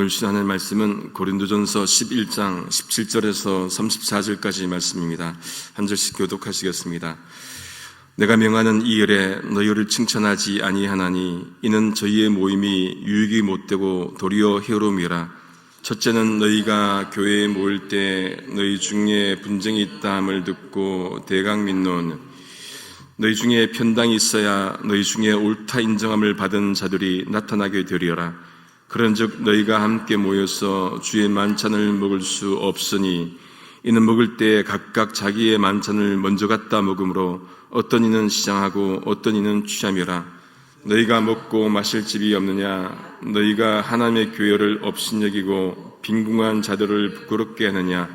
오늘 시간의 말씀은 고린도전서 11장 17절에서 34절까지 말씀입니다. 한 절씩 교독하시겠습니다. 내가 명하는 이 일에 너희를 칭찬하지 아니하나니 이는 저희의 모임이 유익이 못되고 도리어 해로움이라. 첫째는 너희가 교회에 모일 때 너희 중에 분쟁이 있다 함을 듣고 대강 밋노는 너희 중에 편당이 있어야 너희 중에 옳다 인정함을 받은 자들이 나타나게 되리어라. 그런즉 너희가 함께 모여서 주의 만찬을 먹을 수 없으니 이는 먹을 때 각각 자기의 만찬을 먼저 갖다 먹으므로 어떤 이는 시장하고 어떤 이는 취함이라. 너희가 먹고 마실 집이 없느냐? 너희가 하나님의 교회를 업신여기고 빈궁한 자들을 부끄럽게 하느냐?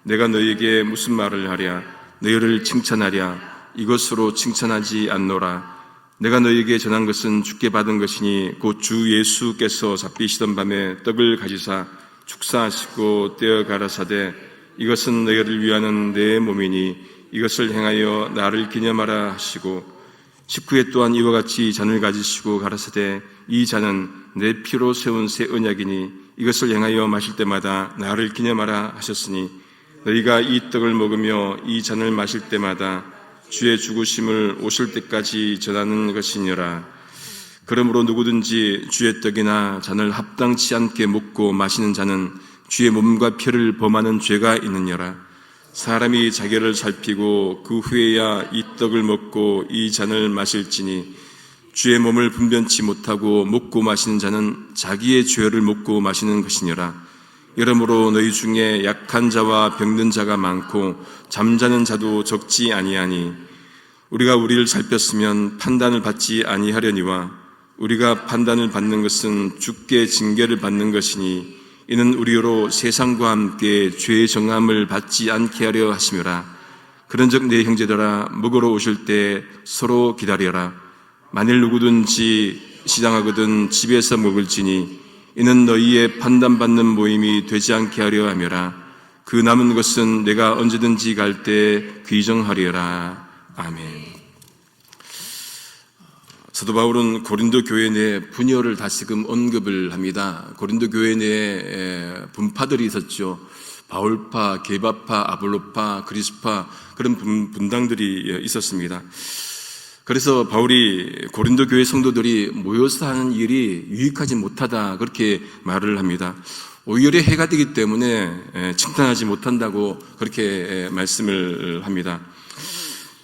내가 너희에게 무슨 말을 하랴? 너희를 칭찬하랴? 이것으로 칭찬하지 않노라. 내가 너희에게 전한 것은 주께 받은 것이니 곧 주 예수께서 잡히시던 밤에 떡을 가지사 축사하시고 떼어 가라사대 이것은 너희를 위하는 내 몸이니 이것을 행하여 나를 기념하라 하시고 19회 또한 이와 같이 잔을 가지시고 가라사대 이 잔은 내 피로 세운 새 언약이니 이것을 행하여 마실 때마다 나를 기념하라 하셨으니 너희가 이 떡을 먹으며 이 잔을 마실 때마다 주의 죽으심을 오실 때까지 전하는 것이니라. 그러므로 누구든지 주의 떡이나 잔을 합당치 않게 먹고 마시는 자는 주의 몸과 피를 범하는 죄가 있느니라. 사람이 자기를 살피고 그 후에야 이 떡을 먹고 이 잔을 마실지니 주의 몸을 분변치 못하고 먹고 마시는 자는 자기의 죄를 먹고 마시는 것이니라. 여러모로 너희 중에 약한 자와 병든 자가 많고 잠자는 자도 적지 아니하니 우리가 우리를 살폈으면 판단을 받지 아니하려니와 우리가 판단을 받는 것은 주께 징계를 받는 것이니 이는 우리로 세상과 함께 죄의 정함을 받지 않게 하려 하심이라. 그런즉 내 형제들아 먹으러 오실 때 서로 기다려라. 만일 누구든지 시장하거든 집에서 먹을지니 이는 너희의 판단받는 모임이 되지 않게 하려 함이라. 그 남은 것은 내가 언제든지 갈 때 귀정하리라. 아멘. 사도 바울은 고린도 교회 내 분열을 다시금 언급을 합니다. 고린도 교회 내에 분파들이 있었죠. 바울파, 게바파, 아볼로파, 그리스파 그런 분당들이 있었습니다. 그래서 바울이 고린도 교회 성도들이 모여서 하는 일이 유익하지 못하다 그렇게 말을 합니다. 오히려 해가 되기 때문에 칭찬하지 못한다고 그렇게 말씀을 합니다.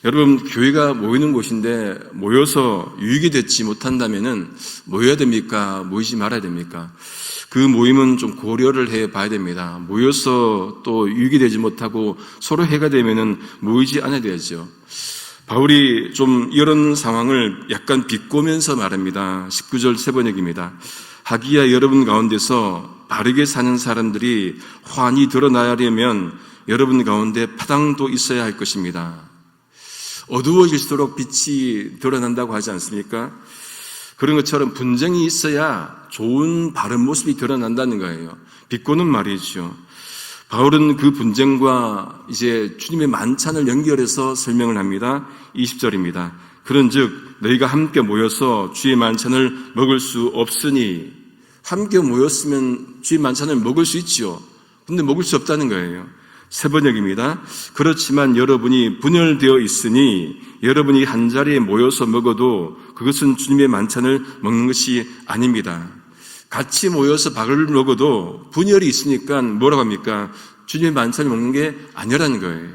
여러분, 교회가 모이는 곳인데 모여서 유익이 되지 못한다면은 모여야 됩니까? 모이지 말아야 됩니까? 그 모임은 좀 고려를 해 봐야 됩니다. 모여서 또 유익이 되지 못하고 서로 해가 되면은 모이지 않아야 되죠. 바울이 좀 이런 상황을 약간 비꼬면서 말합니다. 19절 세 번역입니다. 하기야 여러분 가운데서 바르게 사는 사람들이 환히 드러나려면 여러분 가운데 파당도 있어야 할 것입니다. 어두워질수록 빛이 드러난다고 하지 않습니까? 그런 것처럼 분쟁이 있어야 좋은 바른 모습이 드러난다는 거예요. 비꼬는 말이죠. 바울은 그 분쟁과 이제 주님의 만찬을 연결해서 설명을 합니다. 20절입니다. 그런즉 너희가 함께 모여서 주의 만찬을 먹을 수 없으니 함께 모였으면 주의 만찬을 먹을 수 있죠. 근데 먹을 수 없다는 거예요. 세 번역입니다. 그렇지만 여러분이 분열되어 있으니 여러분이 한 자리에 모여서 먹어도 그것은 주님의 만찬을 먹는 것이 아닙니다. 같이 모여서 밥을 먹어도 분열이 있으니까 뭐라고 합니까? 주님의 만찬을 먹는 게 아니라는 거예요.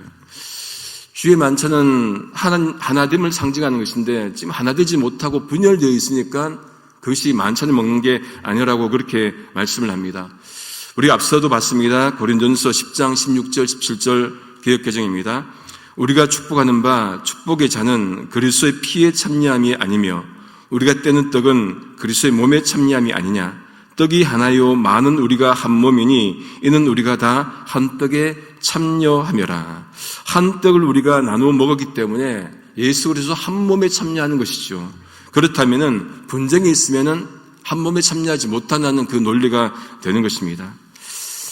주의 만찬은 하나됨을 상징하는 것인데 지금 하나되지 못하고 분열되어 있으니까 그것이 만찬을 먹는 게 아니라고 그렇게 말씀을 합니다. 우리 앞서도 봤습니다. 고린도전서 10장 16절 17절 개역개정입니다. 우리가 축복하는 바 축복의 잔은 그리스도의 피에 참여함이 아니며 우리가 떼는 떡은 그리스도의 몸에 참여함이 아니냐. 떡이 하나요 많은 우리가 한 몸이니 이는 우리가 다 한 떡에 참여하며라. 한 떡을 우리가 나누어 먹었기 때문에 예수 그리스도 한 몸에 참여하는 것이죠. 그렇다면은 분쟁이 있으면은 한 몸에 참여하지 못한다는 그 논리가 되는 것입니다.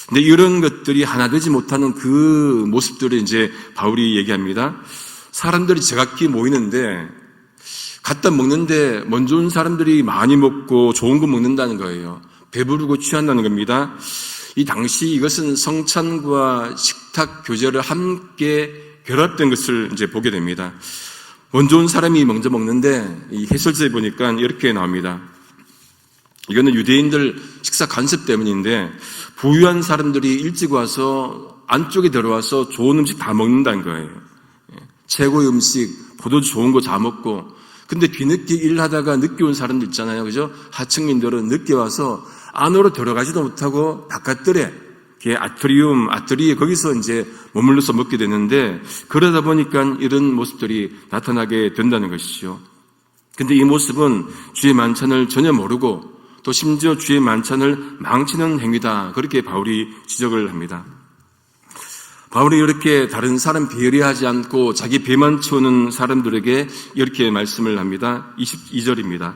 근데 이런 것들이 하나 되지 못하는 그 모습들을 이제 바울이 얘기합니다. 사람들이 제각기 모이는데 갖다 먹는데 먼저 온 사람들이 많이 먹고 좋은 거 먹는다는 거예요. 배부르고 취한다는 겁니다. 이 당시 이것은 성찬과 식탁 교제를 함께 결합된 것을 이제 보게 됩니다. 먼저 온 사람이 먼저 먹는데 이 해설서에 보니까 이렇게 나옵니다. 이거는 유대인들 식사 관습 때문인데 부유한 사람들이 일찍 와서 안쪽에 들어와서 좋은 음식 다 먹는다는 거예요. 최고의 음식, 포도주 좋은 거 다 먹고. 근데 뒤늦게 일하다가 늦게 온 사람들 있잖아요. 그죠? 하층민들은 늦게 와서 안으로 들어가지도 못하고 바깥들에 아트리에 거기서 이제 머물러서 먹게 되는데 그러다 보니까 이런 모습들이 나타나게 된다는 것이죠. 근데 이 모습은 주의 만찬을 전혀 모르고 또 심지어 주의 만찬을 망치는 행위다. 그렇게 바울이 지적을 합니다. 바울이 이렇게 다른 사람 배려하지 않고 자기 배만 채우는 사람들에게 이렇게 말씀을 합니다. 22절입니다.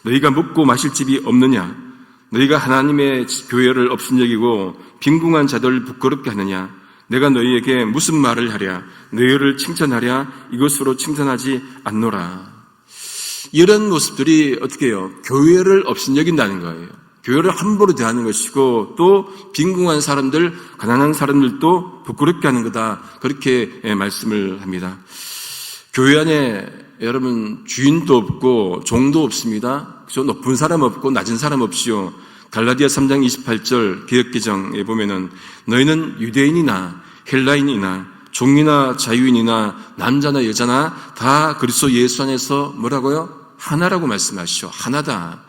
너희가 먹고 마실 집이 없느냐? 너희가 하나님의 교회를 업신여기고 빈궁한 자들을 부끄럽게 하느냐? 내가 너희에게 무슨 말을 하랴? 너희를 칭찬하랴? 이것으로 칭찬하지 않노라. 이런 모습들이 어떻게 해요? 교회를 업신여긴다는 거예요. 교회를 함부로 대하는 것이고 또 빈궁한 사람들, 가난한 사람들도 부끄럽게 하는 거다. 그렇게 말씀을 합니다. 교회 안에 여러분 주인도 없고 종도 없습니다. 그죠? 높은 사람 없고 낮은 사람 없이요. 갈라디아 3장 28절 개역개정에 보면은 너희는 유대인이나 헬라인이나 종이나 자유인이나 남자나 여자나 다 그리스도 예수 안에서 뭐라고요? 하나라고 말씀하시죠. 하나다.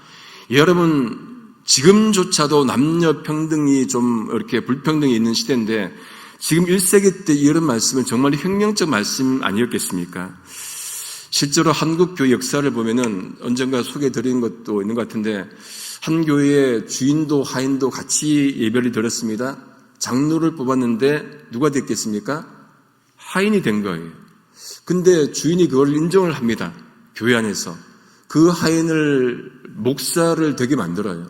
여러분 지금조차도 남녀 평등이 좀 이렇게 불평등이 있는 시대인데 지금 1세기 때 이런 말씀은 정말 혁명적 말씀 아니었겠습니까? 실제로 한국 교회 역사를 보면은 언젠가 소개해드린 것도 있는 것 같은데 한 교회에 주인도 하인도 같이 예배를 드렸습니다. 장로를 뽑았는데 누가 됐겠습니까? 하인이 된 거예요. 근데 주인이 그걸 인정을 합니다. 교회 안에서. 그 하인을 목사를 되게 만들어요.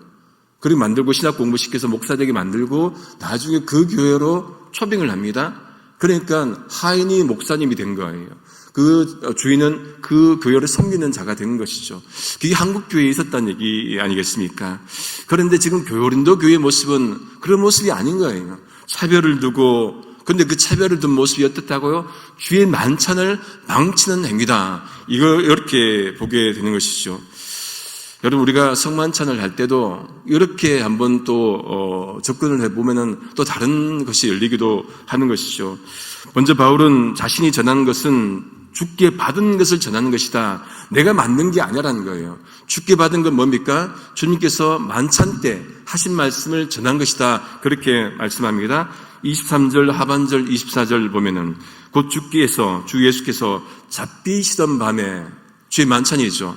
그리고 만들고 신학 공부시켜서 목사 되게 만들고 나중에 그 교회로 초빙을 합니다. 그러니까 하인이 목사님이 된 거예요. 그 주인은 그 교회를 섬기는 자가 된 것이죠. 그게 한국 교회에 있었다는 얘기 아니겠습니까? 그런데 지금 고린도 교회의 모습은 그런 모습이 아닌 거예요. 차별을 두고, 근데 그 차별을 둔 모습이 어떻다고요? 주의 만찬을 망치는 행위다. 이걸 이렇게 보게 되는 것이죠. 여러분 우리가 성만찬을 할 때도 이렇게 한번 또 접근을 해보면은 또 다른 것이 열리기도 하는 것이죠. 먼저 바울은 자신이 전하는 것은 주께 받은 것을 전하는 것이다. 내가 만든 게 아니라는 거예요. 주께 받은 건 뭡니까? 주님께서 만찬 때 하신 말씀을 전한 것이다. 그렇게 말씀합니다. 23절 하반절 24절 보면은 곧 주께서 주 예수께서 잡비시던 밤에 주의 만찬이죠.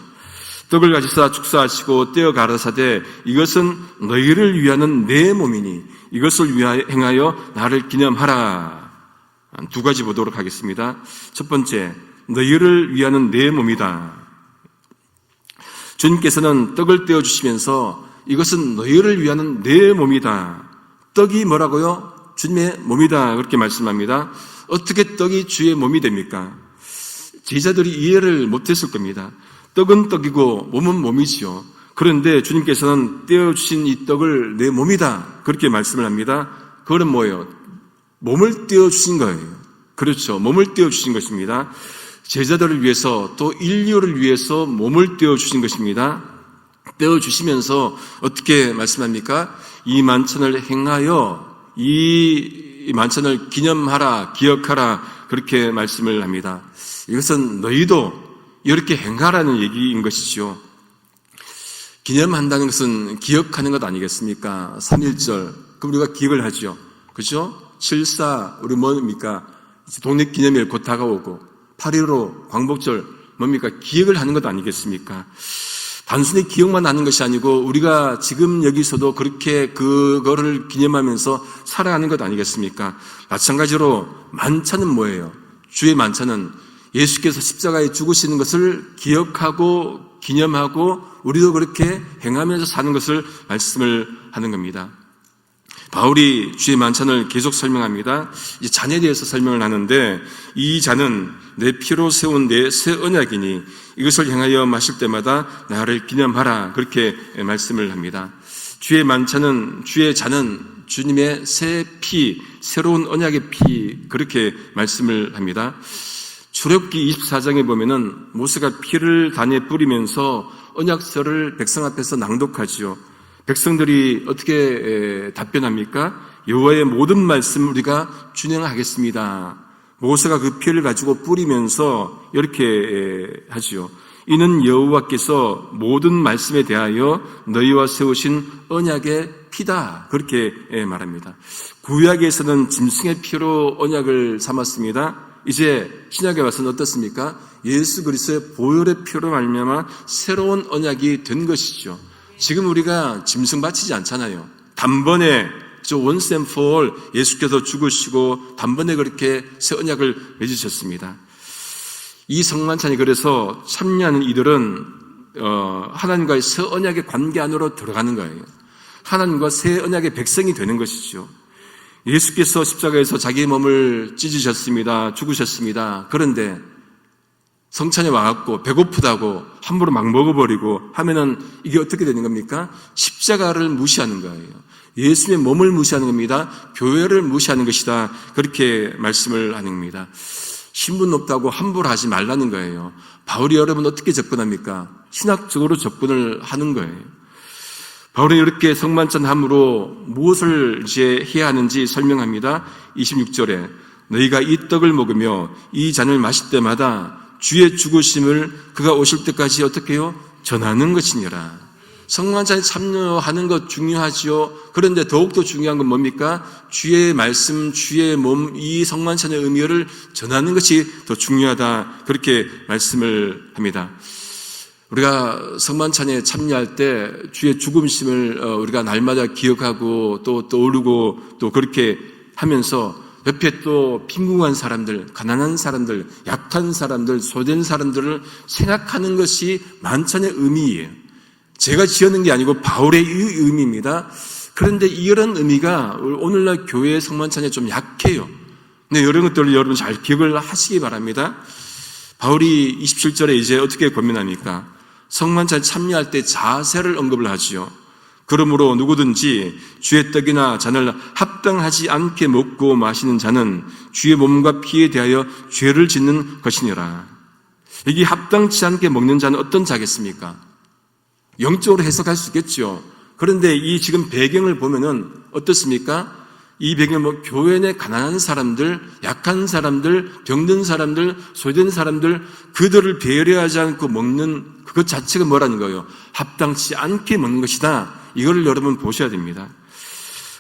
떡을 가지사 축사하시고 떼어 가라사대 이것은 너희를 위하는 내 몸이니 이것을 위하여 행하여 나를 기념하라. 두 가지 보도록 하겠습니다. 첫 번째, 너희를 위하는 내 몸이다. 주님께서는 떡을 떼어 주시면서 이것은 너희를 위하는 내 몸이다. 떡이 뭐라고요? 주님의 몸이다. 그렇게 말씀합니다. 어떻게 떡이 주의 몸이 됩니까? 제자들이 이해를 못했을 겁니다. 떡은 떡이고 몸은 몸이지요. 그런데 주님께서는 떼어주신 이 떡을 내 몸이다. 그렇게 말씀을 합니다. 그거는 뭐예요? 몸을 떼어주신 거예요. 그렇죠. 몸을 떼어주신 것입니다. 제자들을 위해서 또 인류를 위해서 몸을 떼어주신 것입니다. 떼어주시면서 어떻게 말씀합니까? 이 만찬을 행하여 이 만찬을 기념하라, 기억하라 그렇게 말씀을 합니다. 이것은 너희도 이렇게 행하라는 얘기인 것이죠. 기념한다는 것은 기억하는 것 아니겠습니까? 3.1절. 그럼 우리가 기억을 하죠. 그죠? 7.4, 우리 뭡니까? 독립기념일 곧 다가오고, 8.15 광복절 뭡니까? 기억을 하는 것 아니겠습니까? 단순히 기억만 하는 것이 아니고, 우리가 지금 여기서도 그렇게 그거를 기념하면서 살아가는 것 아니겠습니까? 마찬가지로 만찬은 뭐예요? 주의 만찬은 예수께서 십자가에 죽으시는 것을 기억하고 기념하고 우리도 그렇게 행하면서 사는 것을 말씀을 하는 겁니다. 바울이 주의 만찬을 계속 설명합니다. 이제 잔에 대해서 설명을 하는데 이 잔은 내 피로 세운 내 새 언약이니 이것을 행하여 마실 때마다 나를 기념하라 그렇게 말씀을 합니다. 주의 만찬은, 주의 잔은 주님의 새 피, 새로운 언약의 피, 그렇게 말씀을 합니다. 출애굽기 24장에 보면은 모세가 피를 단에 뿌리면서 언약서를 백성 앞에서 낭독하지요. 백성들이 어떻게 답변합니까? 여호와의 모든 말씀 우리가 준행하겠습니다. 모세가 그 피를 가지고 뿌리면서 이렇게 하지요. 이는 여호와께서 모든 말씀에 대하여 너희와 세우신 언약의 피다. 그렇게 말합니다. 구약에서는 짐승의 피로 언약을 삼았습니다. 이제 신약에 와서는 어떻습니까? 예수 그리스도의 보혈의 피로 말미암아 새로운 언약이 된 것이죠. 지금 우리가 짐승 바치지 않잖아요. 단번에 once and for all 예수께서 죽으시고 단번에 그렇게 새 언약을 맺으셨습니다. 이 성만찬이 그래서 참여하는 이들은 하나님과의 새 언약의 관계 안으로 들어가는 거예요. 하나님과 새 언약의 백성이 되는 것이죠. 예수께서 십자가에서 자기의 몸을 찢으셨습니다. 죽으셨습니다. 그런데 성찬에 와갖고 배고프다고 함부로 막 먹어버리고 하면은 이게 어떻게 되는 겁니까? 십자가를 무시하는 거예요. 예수님의 몸을 무시하는 겁니다. 교회를 무시하는 것이다. 그렇게 말씀을 하는 겁니다. 신분 높다고 함부로 하지 말라는 거예요. 바울이 여러분 어떻게 접근합니까? 신학적으로 접근을 하는 거예요. 바울은 이렇게 성만찬함으로 무엇을 이제 해야 하는지 설명합니다. 26절에 너희가 이 떡을 먹으며 이 잔을 마실 때마다 주의 죽으심을 그가 오실 때까지 어떻게 해요? 전하는 것이니라. 성만찬에 참여하는 것 중요하지요. 그런데 더욱더 중요한 건 뭡니까? 주의 말씀, 주의 몸, 이 성만찬의 의미를 전하는 것이 더 중요하다. 그렇게 말씀을 합니다. 우리가 성만찬에 참여할 때 주의 죽음심을 우리가 날마다 기억하고 또 떠오르고 또 그렇게 하면서 옆에 또 빈궁한 사람들, 가난한 사람들, 약한 사람들, 소외된 사람들을 생각하는 것이 만찬의 의미예요. 제가 지어낸 게 아니고 바울의 의미입니다. 그런데 이런 의미가 오늘날 교회의 성만찬에 좀 약해요. 근데 이런 것들을 여러분 잘 기억을 하시기 바랍니다. 바울이 27절에 이제 어떻게 권면합니까? 성만찬에 참여할 때 자세를 언급을 하지요. 그러므로 누구든지 주의 떡이나 잔을 합당하지 않게 먹고 마시는 자는 주의 몸과 피에 대하여 죄를 짓는 것이니라. 이게 합당치 않게 먹는 자는 어떤 자겠습니까? 영적으로 해석할 수 있겠죠. 그런데 이 지금 배경을 보면은 어떻습니까? 이 배경은 교회 내 가난한 사람들, 약한 사람들, 병든 사람들, 소외된 사람들, 그들을 배려하지 않고 먹는 그것 자체가 뭐라는 거예요? 합당치 않게 먹는 것이다. 이걸 여러분 보셔야 됩니다.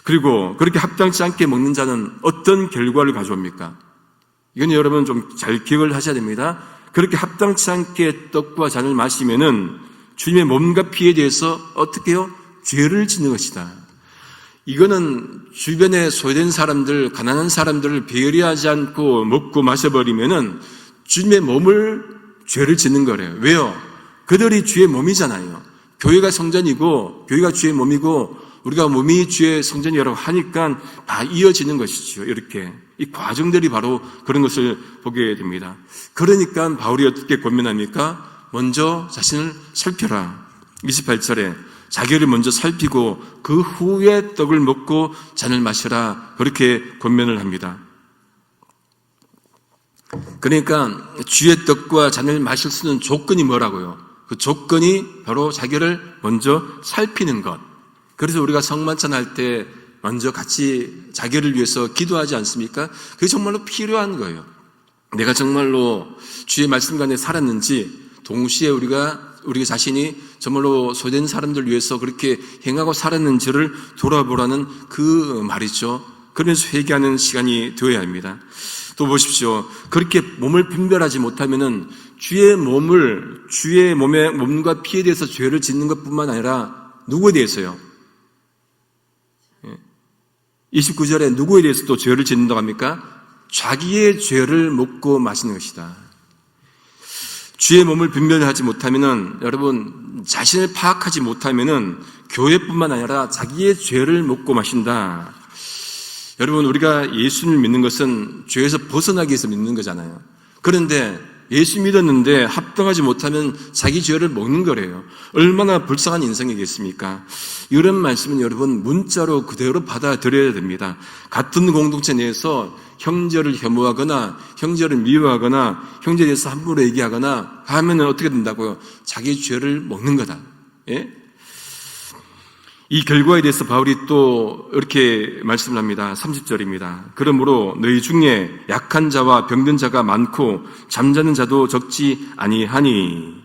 그리고 그렇게 합당치 않게 먹는 자는 어떤 결과를 가져옵니까? 이건 여러분 좀 잘 기억을 하셔야 됩니다. 그렇게 합당치 않게 떡과 잔을 마시면은 주님의 몸과 피에 대해서 어떻게 해요? 죄를 짓는 것이다. 이거는 주변에 소외된 사람들, 가난한 사람들을 배려하지 않고 먹고 마셔버리면은 주님의 몸을 죄를 짓는 거래요. 왜요? 그들이 주의 몸이잖아요. 교회가 성전이고, 교회가 주의 몸이고, 우리가 몸이 주의 성전이라고 하니까 다 이어지는 것이죠. 이렇게. 이 과정들이 바로 그런 것을 보게 됩니다. 그러니까 바울이 어떻게 권면합니까? 먼저 자신을 살펴라. 28절에 자기를 먼저 살피고 그 후에 떡을 먹고 잔을 마셔라. 그렇게 권면을 합니다. 그러니까 주의 떡과 잔을 마실 수 있는 조건이 뭐라고요? 그 조건이 바로 자기를 먼저 살피는 것. 그래서 우리가 성만찬 할 때 먼저 같이 자기를 위해서 기도하지 않습니까? 그게 정말로 필요한 거예요. 내가 정말로 주의 말씀 간에 살았는지, 동시에 우리가 자신이 정말로 소외된 사람들 위해서 그렇게 행하고 살았는지를 돌아보라는 그 말이죠. 그러면서 회개하는 시간이 되어야 합니다. 또 보십시오. 그렇게 몸을 분별하지 못하면은 주의 몸의 몸과 피에 대해서 죄를 짓는 것뿐만 아니라 누구에 대해서요? 29절에 누구에 대해서 또 죄를 짓는다고 합니까? 자기의 죄를 먹고 마시는 것이다. 주의 몸을 분별하지 못하면은, 여러분, 자신을 파악하지 못하면은 교회뿐만 아니라 자기의 죄를 먹고 마신다. 여러분, 우리가 예수님을 믿는 것은 죄에서 벗어나기 위해서 믿는 거잖아요. 그런데 예수 믿었는데 합당하지 못하면 자기 죄를 먹는 거래요. 얼마나 불쌍한 인생이겠습니까? 이런 말씀은 여러분 문자로 그대로 받아들여야 됩니다. 같은 공동체 내에서 형제를 혐오하거나 형제를 미워하거나 형제에 대해서 함부로 얘기하거나 하면 어떻게 된다고요? 자기 죄를 먹는 거다. 예? 이 결과에 대해서 바울이 또 이렇게 말씀을 합니다. 30절입니다. 그러므로 너희 중에 약한 자와 병든 자가 많고 잠자는 자도 적지 아니하니.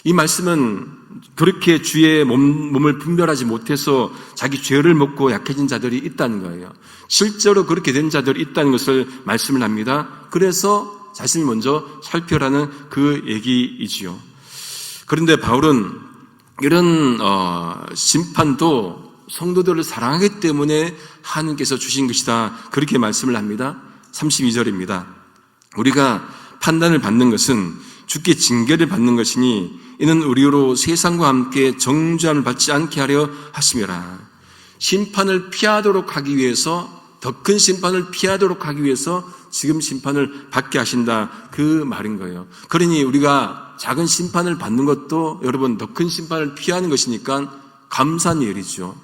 이 말씀은 그렇게 주의 몸을 분별하지 못해서 자기 죄를 먹고 약해진 자들이 있다는 거예요. 실제로 그렇게 된 자들이 있다는 것을 말씀을 합니다. 그래서 자신을 먼저 살펴라는 그 얘기이지요. 그런데 바울은 이런 심판도 성도들을 사랑하기 때문에 하나님께서 주신 것이다. 그렇게 말씀을 합니다. 32절입니다. 우리가 판단을 받는 것은 주께 징계를 받는 것이니 이는 우리로 세상과 함께 정죄함을 받지 않게 하려 하심이라. 심판을 피하도록 하기 위해서, 더 큰 심판을 피하도록 하기 위해서 지금 심판을 받게 하신다, 그 말인 거예요. 그러니 우리가 작은 심판을 받는 것도 여러분 더 큰 심판을 피하는 것이니까 감사한 일이죠.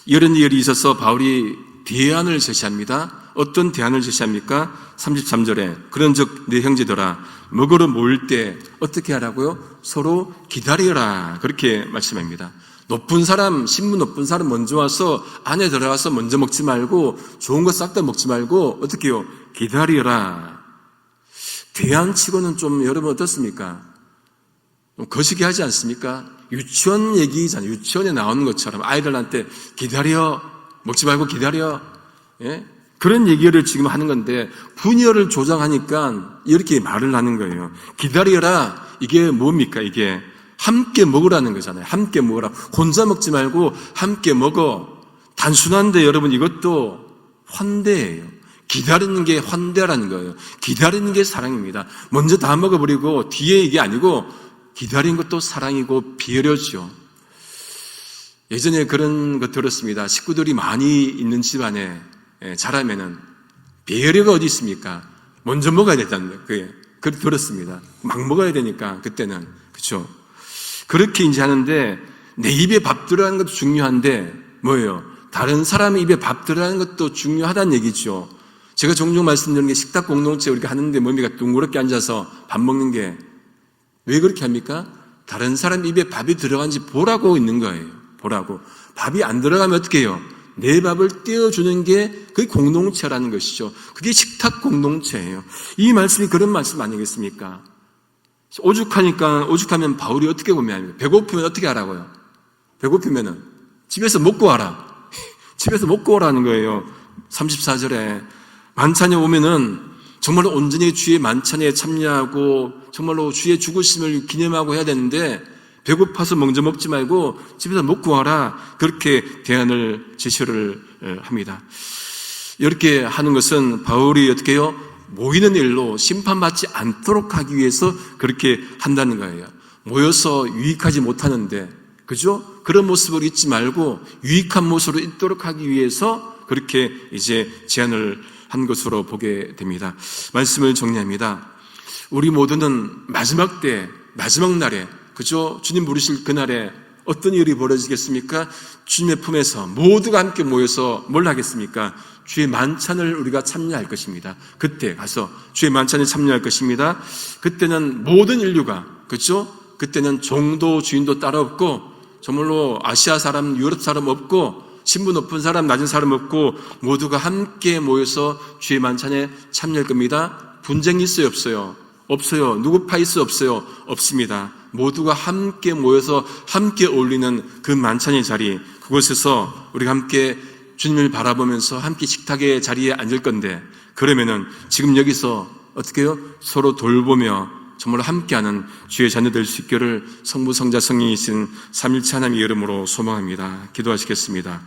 이런 일이 있어서 바울이 대안을 제시합니다. 어떤 대안을 제시합니까? 33절에 그런즉 내 형제들아 먹으러 모일 때 어떻게 하라고요? 서로 기다리라, 그렇게 말씀합니다. 높은 사람, 신분 높은 사람 먼저 와서 안에 들어가서 먼저 먹지 말고 좋은 거 싹 다 먹지 말고 어떻게 해요? 기다리라. 대안치고는 좀 여러분 어떻습니까? 좀 거시기 하지 않습니까? 유치원 얘기잖아요. 유치원에 나오는 것처럼 아이들한테 기다려, 먹지 말고 기다려, 예? 그런 얘기를 지금 하는 건데 분열을 조장하니까 이렇게 말을 하는 거예요. 기다려라. 이게 뭡니까? 이게 함께 먹으라는 거잖아요. 함께 먹으라. 혼자 먹지 말고 함께 먹어. 단순한데 여러분 이것도 환대예요. 기다리는 게 환대라는 거예요. 기다리는 게 사랑입니다. 먼저 다 먹어버리고 뒤에 이게 아니고 기다리는 것도 사랑이고 배려죠. 예전에 그런 거 들었습니다. 식구들이 많이 있는 집안에 자라면은 배려가 어디 있습니까? 먼저 먹어야 된다는 거예요. 그걸 들었습니다. 막 먹어야 되니까 그때는. 그렇죠? 그렇게 이제 하는데 내 입에 밥 들어가는 것도 중요한데 뭐예요? 다른 사람의 입에 밥 들어가는 것도 중요하다는 얘기죠. 제가 종종 말씀드리는 게 식탁 공동체 우리가 하는데 뭡니까? 둥그렇게 앉아서 밥 먹는 게 왜 그렇게 합니까? 다른 사람 입에 밥이 들어간지 보라고 있는 거예요. 보라고. 밥이 안 들어가면 어떻게 해요? 내 밥을 떼어주는 게 그게 공동체라는 것이죠. 그게 식탁 공동체예요. 이 말씀이 그런 말씀 아니겠습니까? 오죽하면 바울이 어떻게 고민합니까? 배고프면 어떻게 하라고요? 배고프면은 집에서 먹고 와라. 집에서 먹고 오라는 거예요. 34절에 만찬에 오면은 정말로 온전히 주의 만찬에 참여하고 정말로 주의 죽으심을 기념하고 해야 되는데 배고파서 먼저 먹지 말고 집에서 먹고 와라. 그렇게 대안을 제시를 합니다. 이렇게 하는 것은 바울이 어떻게 해요? 모이는 일로 심판받지 않도록 하기 위해서 그렇게 한다는 거예요. 모여서 유익하지 못하는데, 그죠? 그런 모습을 잊지 말고 유익한 모습으로 있도록 하기 위해서 그렇게 이제 제안을 한 것으로 보게 됩니다. 말씀을 정리합니다. 우리 모두는 마지막 때, 마지막 날에, 그죠? 주님 부르실 그날에 어떤 일이 벌어지겠습니까? 주님의 품에서 모두가 함께 모여서 뭘 하겠습니까? 주의 만찬을 우리가 참여할 것입니다. 그때 가서 주의 만찬에 참여할 것입니다. 그때는 모든 인류가, 그죠? 그때는 종도 주인도 따로 없고 정말로 아시아 사람, 유럽 사람 없고 신분 높은 사람, 낮은 사람 없고 모두가 함께 모여서 주의 만찬에 참여할 겁니다. 분쟁이 있어요, 없어요? 없어요. 누구 파이스 없어요? 없습니다. 모두가 함께 모여서 함께 어울리는 그 만찬의 자리, 그곳에서 우리가 함께 주님을 바라보면서 함께 식탁의 자리에 앉을 건데, 그러면은 지금 여기서 어떻게 해요? 서로 돌보며 정말로 함께하는 주의 자녀 될 수 있기를 성부, 성자, 성령이신 삼일체 하나님의 이름으로 소망합니다. 기도하시겠습니다.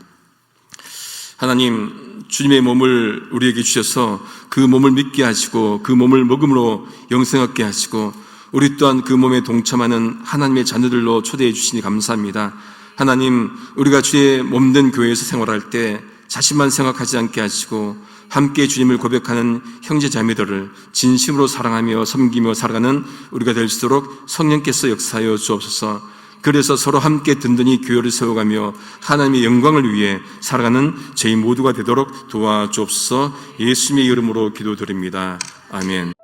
하나님, 주님의 몸을 우리에게 주셔서 그 몸을 믿게 하시고 그 몸을 먹음으로 영생 얻게 하시고 우리 또한 그 몸에 동참하는 하나님의 자녀들로 초대해 주시니 감사합니다. 하나님, 우리가 주의 몸된 교회에서 생활할 때 자신만 생각하지 않게 하시고 함께 주님을 고백하는 형제 자매들을 진심으로 사랑하며 섬기며 살아가는 우리가 될수록 성령께서 역사하여 주옵소서. 그래서 서로 함께 든든히 교회를 세워가며 하나님의 영광을 위해 살아가는 저희 모두가 되도록 도와주옵소서. 예수님의 이름으로 기도드립니다. 아멘.